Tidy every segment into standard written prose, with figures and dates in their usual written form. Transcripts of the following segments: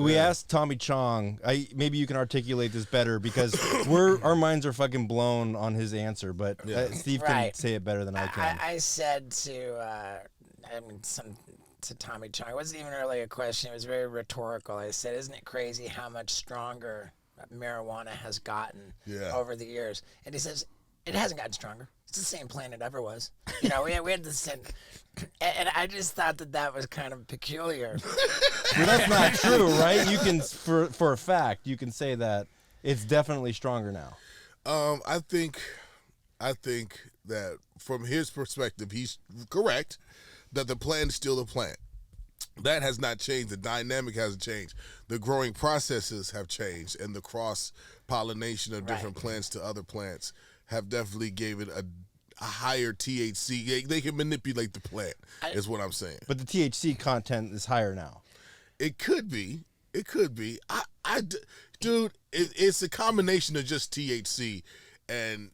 we asked Tommy Chong. Maybe you can articulate this better because our minds are fucking blown on his answer. But Steve can say it better than I can. I said to Tommy Chong, it wasn't even really a question. It was very rhetorical. I said, "Isn't it crazy how much stronger marijuana has gotten over the years?" And he says, "It hasn't gotten stronger. It's the same plant it ever was. You know, we had the same." And I just thought that was kind of peculiar. Well, that's not true, right? You can, for a fact, you can say that it's definitely stronger now. I think that from his perspective, he's correct that the plant is still the plant. That has not changed. The dynamic hasn't changed. The growing processes have changed, and the cross-pollination of different plants to other plants have definitely gave it a higher THC. They can manipulate the plant, is what I'm saying. But the THC content is higher now. It could be. Dude, it's a combination of just THC and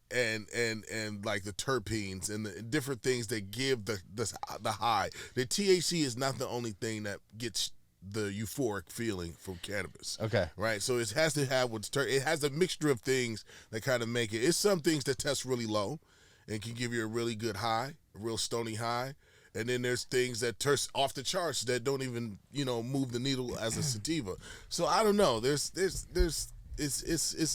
like the terpenes and the different things that give the high. The THC is not the only thing that gets the euphoric feeling from cannabis. Okay. Right? So it has to have it has a mixture of things that kind of make it. It's some things that test really low and can give you a really good high, a real stony high. And then there's things that turn off the charts that don't even, move the needle as a sativa. So I don't know. It's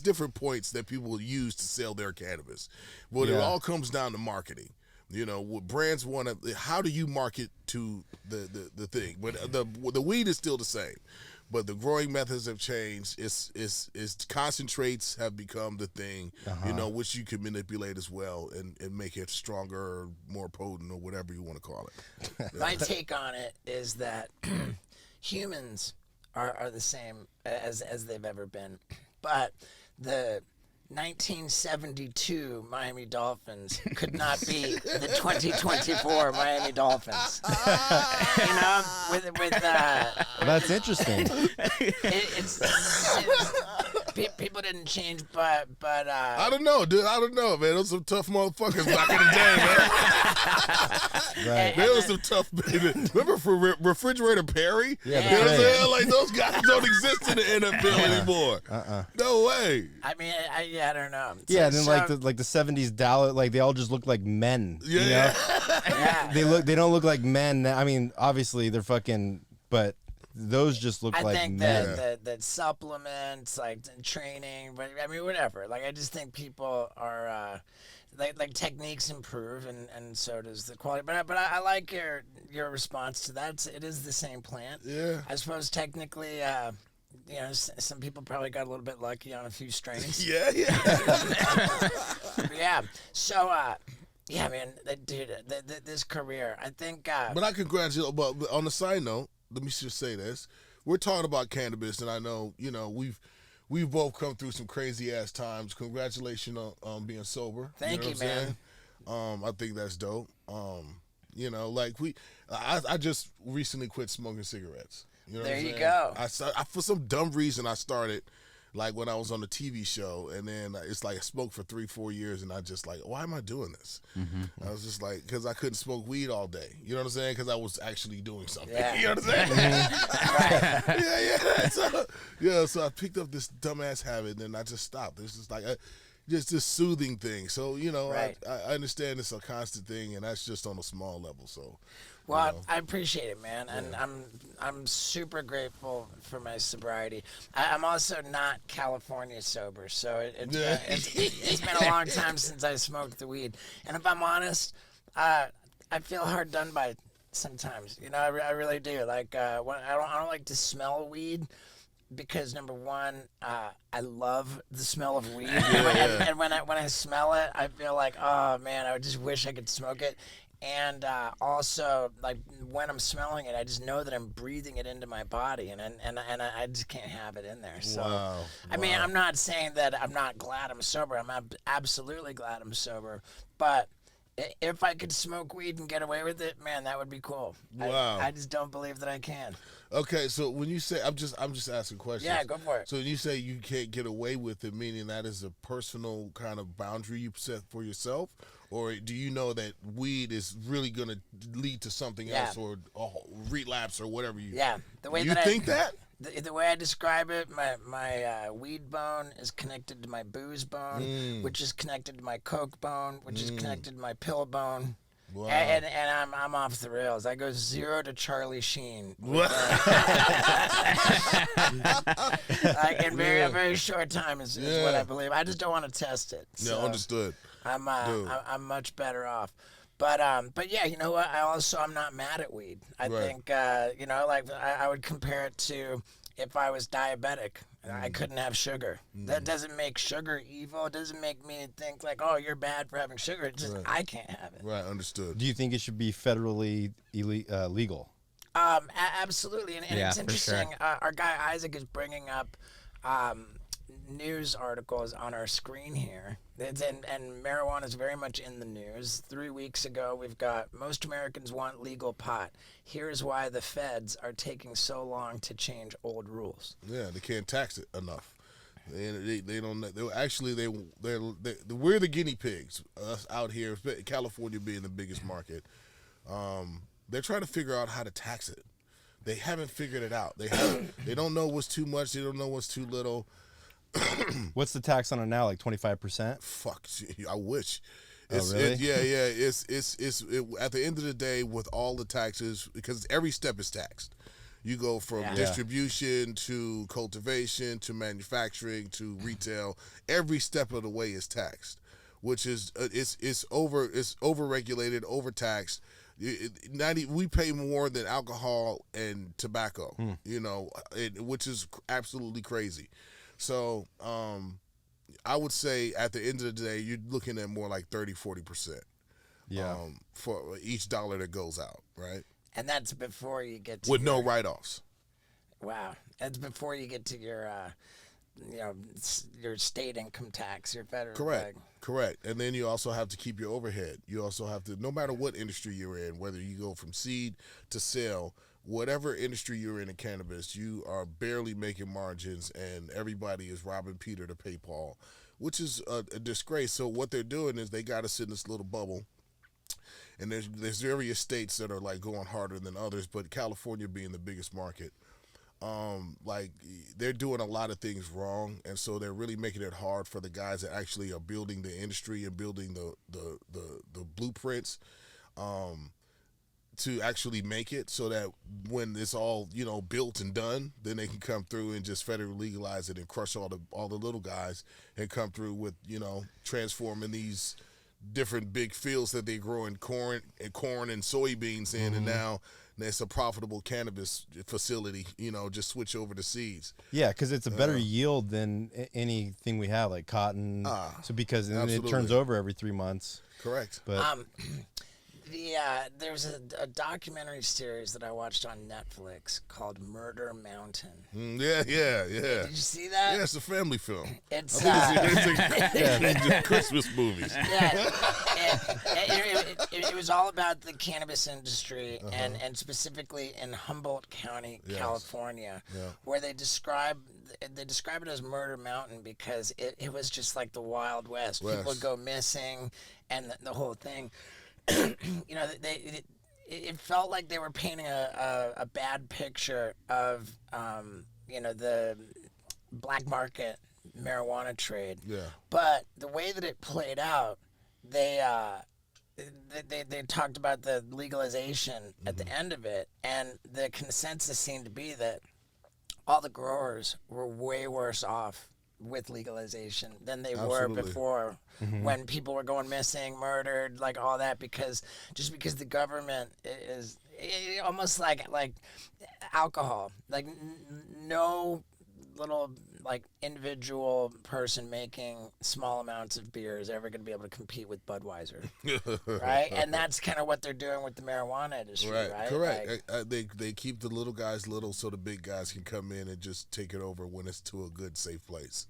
different points that people use to sell their cannabis. But it all comes down to marketing. What brands want to, how do you market to the thing? But the weed is still the same. But the growing methods have changed. It's concentrates have become the thing, which you can manipulate as well and make it stronger or more potent or whatever you want to call it. My take on it is that humans are the same as they've ever been. But the 1972 Miami Dolphins could not be the 2024 Miami Dolphins. That's interesting. People didn't change, but I don't know, dude. I don't know, man. Those some tough motherfuckers back in the day, man. Right. There was some tough. Remember for Refrigerator Perry? Yeah, you know what I'm saying? Like those guys don't exist in the NFL anymore. No way. I mean, I don't know. Yeah, and then like the 70s Dallas, like they all just look like men. Yeah. They don't look like men. I mean, obviously they're fucking, but those just look like men. I think that supplements, like training, but I mean, whatever. Like, I just think people are, like techniques improve, and so does the quality. But I like your response to that. It is the same plant. Yeah. I suppose technically, some people probably got a little bit lucky on a few strains. Yeah. Yeah. So, yeah, man, dude, this career, I think. But I congratulate. But on the side note, let me just say this: we're talking about cannabis, and I know, we've both come through some crazy ass times. Congratulations on being sober. Thank you, man. I think that's dope. I just recently quit smoking cigarettes. There you go. I for some dumb reason I started like when I was on the TV show, and then it's like I smoked for 3-4 years, and I just like, why am I doing this? Mm-hmm. I was just like, because I couldn't smoke weed all day. You know what I'm saying? Because I was actually doing something. Yeah. You know what I'm saying? Yeah. So I picked up this dumbass habit, and then I just stopped. It's just like just this soothing thing. So I understand it's a constant thing, and that's just on a small level. So. Well, I appreciate it, man, and I'm super grateful for my sobriety. I'm also not California sober, so it's been a long time since I smoked the weed. And if I'm honest, I feel hard done by sometimes. I really do. Like when I don't like to smell weed. Because number one, I love the smell of weed, and when I smell it, I feel like, oh man, I just wish I could smoke it. And also, like when I'm smelling it, I just know that I'm breathing it into my body, and I just can't have it in there. So, I mean, I'm not saying that I'm not glad I'm sober. I'm absolutely glad I'm sober, but if I could smoke weed and get away with it, man, that would be cool. Wow. I just don't believe that I can. Okay, so when you say, I'm just asking questions. Yeah, go for it. So when you say you can't get away with it, meaning that is a personal kind of boundary you set for yourself, or do you know that weed is really going to lead to something else, or a relapse or whatever you? Yeah, the way you that think that. The way I describe it, my weed bone is connected to my booze bone, which is connected to my coke bone, which is connected to my pill bone. Wow. And I'm off the rails. I go 0 to Charlie Sheen. Like in a very short time is what I believe. I just don't want to test it. So Yeah, understood. I'm much better off. But yeah, you know what? I'm not mad at weed. I think you know, like I would compare it to if I was diabetic. I couldn't have sugar. That doesn't make sugar evil. It doesn't make me think like, oh, you're bad for having sugar. It's just I can't have it. Right, understood. Do you think it should be federally legal? Absolutely, and it's interesting. Sure. Our guy Isaac is bringing up news articles on our screen here. And marijuana is very much in the news. 3 weeks ago, we've got most Americans want legal pot. Here's why the feds are taking so long to change old rules. Yeah, they can't tax it enough. They don't. We're the guinea pigs. Us out here, California being the biggest market. They're trying to figure out how to tax it. They haven't figured it out. They don't know what's too much. They don't know what's too little. What's the tax on it now? Like 25%? Fuck, I wish. Really? It's at the end of the day, with all the taxes, because every step is taxed. You go from distribution to cultivation to manufacturing to retail. Every step of the way is taxed, which is it's overregulated, overtaxed. We pay more than alcohol and tobacco, you know, which is absolutely crazy. So I would say at the end of the day, you're looking at more like 30-40%. Yeah. For each dollar that goes out, right? And that's before you get to with no write-offs. Wow, that's before you get to your, you know, your state income tax, your federal. Correct. And then you also have to keep your overhead. You also have to, no matter what industry you're in, whether you go from seed to sale, whatever industry you're in cannabis, you are barely making margins, and everybody is robbing Peter to pay Paul, which is a disgrace. So what they're doing is they got us in this little bubble. And there's various states that are like going harder than others, but California being the biggest market, like they're doing a lot of things wrong, and so they're really making it hard for the guys that actually are building the industry and building the blueprints, to actually make it, so that when it's all, you know, built and done, then they can come through and just federally legalize it and crush all the little guys and come through with, you know, transforming these different big fields that they grow in corn and soybeans in, and now it's a profitable cannabis facility, you know, just switch over to seeds. Yeah, because it's a better yield than anything we have, like cotton. So because it turns over every 3 months. Correct. But there was a documentary series that I watched on Netflix called Murder Mountain. Yeah. Did you see that? Yeah, it's a family film. It's Christmas movies. Yeah, it was all about the cannabis industry, and specifically in Humboldt County, California, where they describe it as Murder Mountain because it was just like the Wild West. People would go missing, and the whole thing. You know, it felt like they were painting a bad picture of you know, the black market marijuana trade. Yeah. But the way that it played out, they talked about the legalization at the end of it, and the consensus seemed to be that all the growers were way worse off with legalization than they were before, when people were going missing, murdered, like all that, because the government is almost like alcohol, like no little like individual person making small amounts of beer is ever going to be able to compete with Budweiser, right? And that's kind of what they're doing with the marijuana industry, right? Correct. Like, they keep the little guys little so the big guys can come in and just take it over when it's to a good, safe place.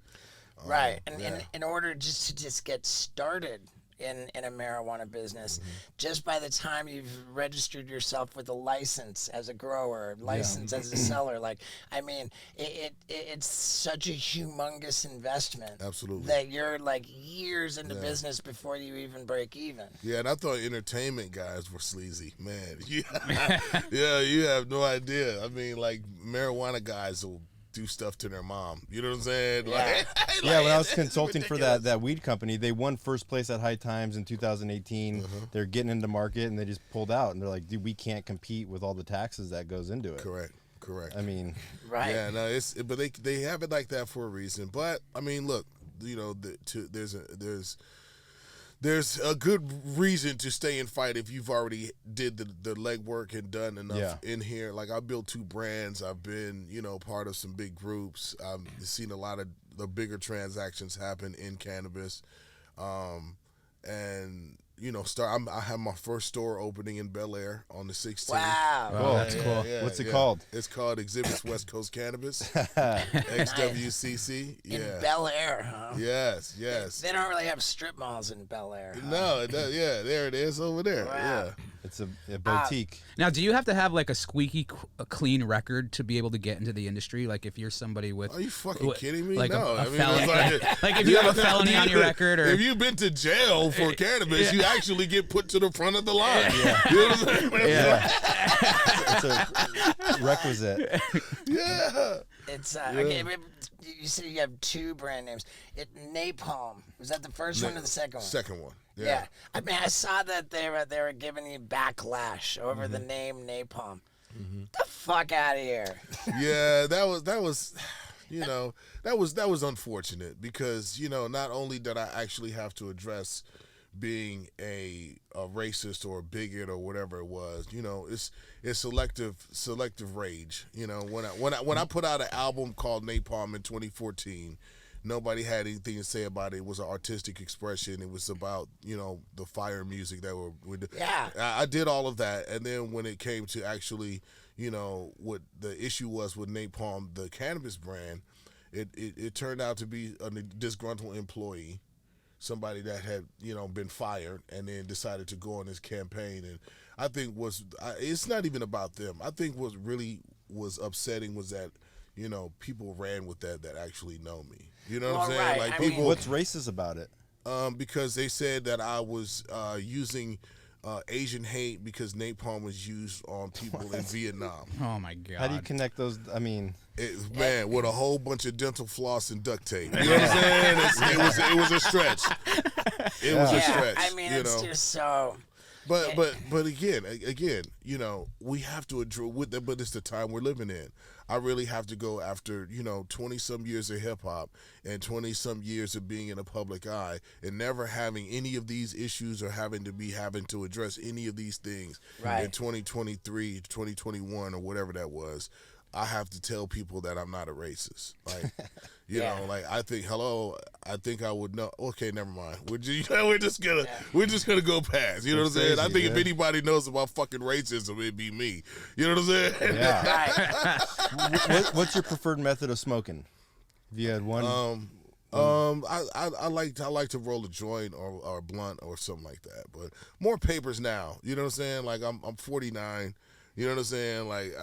Right, and in order to get started in a marijuana business. Just by the time you've registered yourself with a license as a grower, license as a seller, like, I mean, it's such a humongous investment. Absolutely. That you're like years into business before you even break even. Yeah, and I thought entertainment guys were sleazy, man. Yeah, you have no idea. I mean, like, marijuana guys will do stuff to their mom. You know what I'm saying? Yeah. Yeah, when I was consulting for that weed company, they won first place at High Times in 2018. They're getting into market, and they just pulled out. And they're like, dude, we can't compete with all the taxes that goes into it. Correct. I mean, right. Yeah, no, but they have it like that for a reason. But I mean, look, you know, there's a good reason to stay and fight if you've already did the legwork and done enough in here. Like, I built 2 brands. I've been, you know, part of some big groups. I've seen a lot of the bigger transactions happen in cannabis. And, you know, I have my first store opening in Bel Air on the 16th. Wow. oh, that's cool. What's it called? It's called Xzibit's West Coast Cannabis. XWCC. In Bel Air, huh? Yes. They don't really have strip malls in Bel Air. Huh? No, it does. Yeah, there it is over there. Wow. Yeah. It's a boutique. Now, do you have to have like a squeaky clean record to be able to get into the industry? Like, if you're somebody with, Are you fucking kidding me? like No, a I mean, felony, it's like if you have a felony on your record, or if you've been to jail for cannabis, you actually get put to the front of the line. Yeah. You know what I'm saying? It's a requisite. Yeah. It's okay. You said you have 2 brand names. Napalm, was that the first one or the second one? Second one. Yeah. I mean, I saw that they were giving you backlash over the name Napalm. Get the fuck out of here. Yeah, that was you know, that was unfortunate because, you know, not only did I actually have to address being a racist or a bigot or whatever it was, you know, it's selective rage. You know, when I put out an album called Napalm in 2014, nobody had anything to say about it. It was an artistic expression. It was about, you know, the fire music that we're Yeah. I did all of that, and then when it came to actually, you know, what the issue was with Napalm, the cannabis brand, it turned out to be a disgruntled employee, somebody that had, you know, been fired and then decided to go on this campaign. And I think it's not even about them. I think what really was upsetting was that, you know, people ran with that actually know me. You know what I'm saying? Right. Like, I people. mean, What's racist about it? Because they said that I was using Asian hate because napalm was used on people in Vietnam. oh my god, How do you connect those? I mean, Man, with a whole bunch of dental floss and duct tape. You know what I'm saying? It was a stretch. It was a stretch. I mean, you it's know? just so. But again, you know, we have to address with that. But it's the time we're living in. I really have to go after, you know, 20-some years of hip hop and 20-some years of being in the public eye and never having any of these issues or having to address any of these things in 2023, 2021, or whatever that was. I have to tell people that I'm not a racist. Like, you know, like I think I would know. Okay, never mind. We're just gonna go past. You know what I'm saying? I think if anybody knows about fucking racism, it'd be me. You know what I'm saying? Yeah. What's your preferred method of smoking? If you had one. I like to roll a joint or a blunt or something like that. But more papers now. You know what I'm saying? Like I'm 49. You know what I'm saying? Like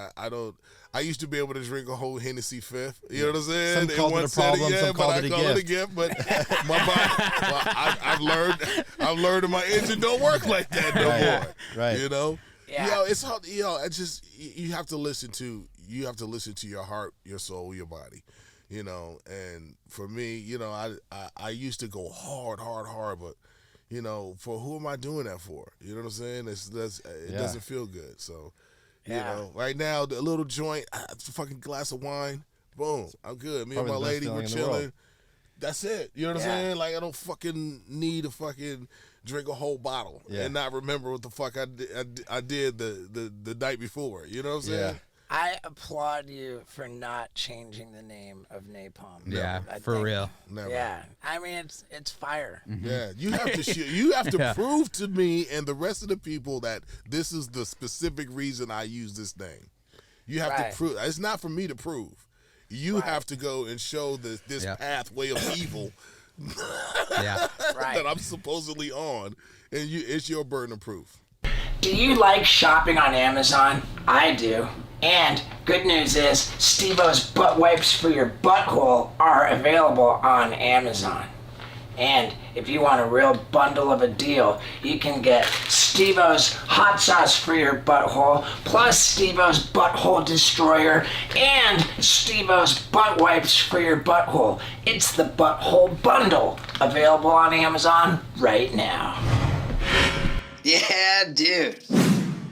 I used to be able to drink a whole Hennessy fifth. You know what I'm saying? Some called it a problem, some called it a gift. But my body, I've learned that my engine don't work like that no more. Right. You know? Yeah. Yo, it's hard. It's just you have to listen to your heart, your soul, your body. You know, and for me, you know, I used to go hard, but you know, for who am I doing that for? You know what I'm saying? It doesn't feel good. So, you know, right now, a little joint, a fucking glass of wine, boom, I'm good. Me and my lady, we're chilling. That's it. You know what I'm saying? Like, I don't fucking need to fucking drink a whole bottle and not remember what the fuck I did the night before. You know what I'm saying? Yeah. I applaud you for not changing the name of Napalm. Yeah, I for think- real. Never. Yeah, I mean it's fire. Yeah, you have to prove to me and the rest of the people that this is the specific reason I use this name. You have to prove. It's not for me to prove. You have to go and show this pathway of evil Yeah. Right. that I'm supposedly on, and it's your burden of proof. Do you like shopping on Amazon? I do. And good news is, Steve-O's butt wipes for your butthole are available on Amazon. And if you want a real bundle of a deal, you can get Steve-O's hot sauce for your butthole, plus Steve-O's butthole destroyer, and Steve-O's butt wipes for your butthole. It's the butthole bundle, available on Amazon right now. Yeah, dude.